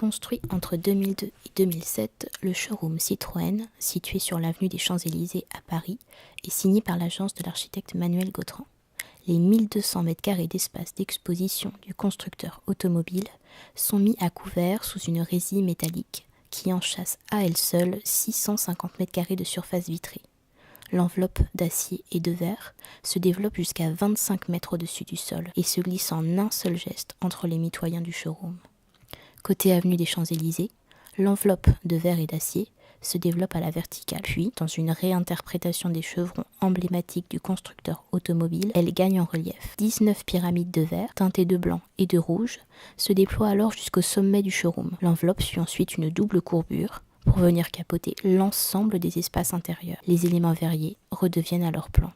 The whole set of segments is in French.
Construit entre 2002 et 2007, le showroom Citroën, situé sur l'avenue des Champs-Élysées à Paris, est signé par l'agence de l'architecte Manuel Gautran. Les 1200 m² d'espace d'exposition du constructeur automobile sont mis à couvert sous une résille métallique qui enchâsse à elle seule 650 m² de surface vitrée. L'enveloppe d'acier et de verre se développe jusqu'à 25 mètres au-dessus du sol et se glisse en un seul geste entre les mitoyens du showroom. Côté avenue des Champs-Élysées, l'enveloppe de verre et d'acier se développe à la verticale. Puis, dans une réinterprétation des chevrons emblématiques du constructeur automobile, elle gagne en relief. 19 pyramides de verre, teintées de blanc et de rouge, se déploient alors jusqu'au sommet du showroom. L'enveloppe suit ensuite une double courbure pour venir capoter l'ensemble des espaces intérieurs. Les éléments verriers redeviennent à leur plan.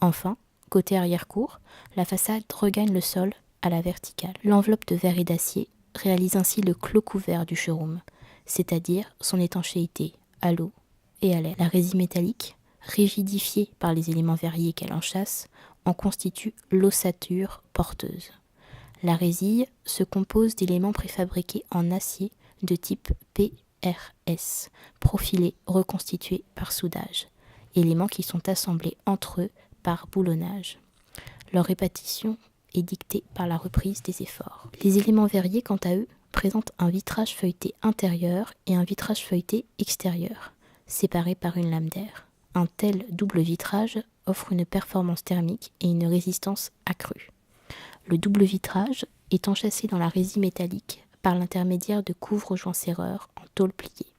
Enfin, côté arrière-cour, la façade regagne le sol à la verticale. L'enveloppe de verre et d'acier réalise ainsi le clos couvert du showroom, c'est-à-dire son étanchéité à l'eau et à l'air. La résille métallique, rigidifiée par les éléments verriers qu'elle enchâsse, en constitue l'ossature porteuse. La résille se compose d'éléments préfabriqués en acier de type PRS, profilés reconstitués par soudage, éléments qui sont assemblés entre eux par boulonnage. Leur répartition est dictée par la reprise des efforts. Les éléments verriers, quant à eux, présentent un vitrage feuilleté intérieur et un vitrage feuilleté extérieur, séparés par une lame d'air. Un tel double vitrage offre une performance thermique et une résistance accrue. Le double vitrage est enchâssé dans la résille métallique par l'intermédiaire de couvre-joints serreurs en tôle pliée.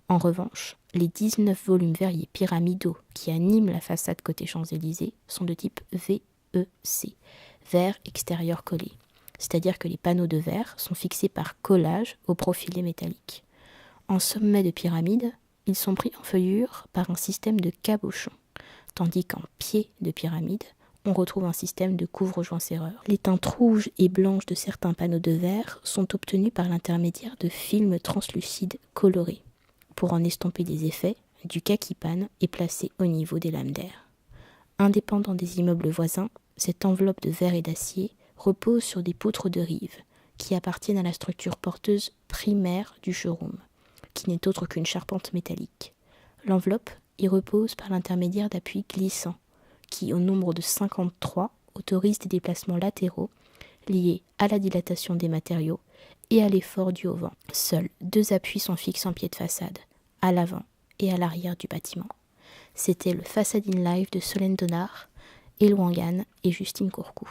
En revanche, les 19 volumes verriers pyramidaux qui animent la façade côté Champs-Élysées sont de type VEC, verre extérieur collé, c'est-à-dire que les panneaux de verre sont fixés par collage au profilé métallique. En sommet de pyramide, ils sont pris en feuillure par un système de cabochon, tandis qu'en pied de pyramide, on retrouve un système de couvre-joints serreurs. Les teintes rouges et blanches de certains panneaux de verre sont obtenues par l'intermédiaire de films translucides colorés. Pour en estomper les effets, du kaki pan est placé au niveau des lames d'air. Indépendant des immeubles voisins, cette enveloppe de verre et d'acier repose sur des poutres de rive qui appartiennent à la structure porteuse primaire du showroom, qui n'est autre qu'une charpente métallique. L'enveloppe y repose par l'intermédiaire d'appuis glissants qui, au nombre de 53, autorisent des déplacements latéraux liés à la dilatation des matériaux et à l'effort dû au vent. Seuls 2 appuis sont fixes en pied de façade, à l'avant et à l'arrière du bâtiment. C'était le Facade in Live de Solène Donard, Elouangane et Justine Courcou.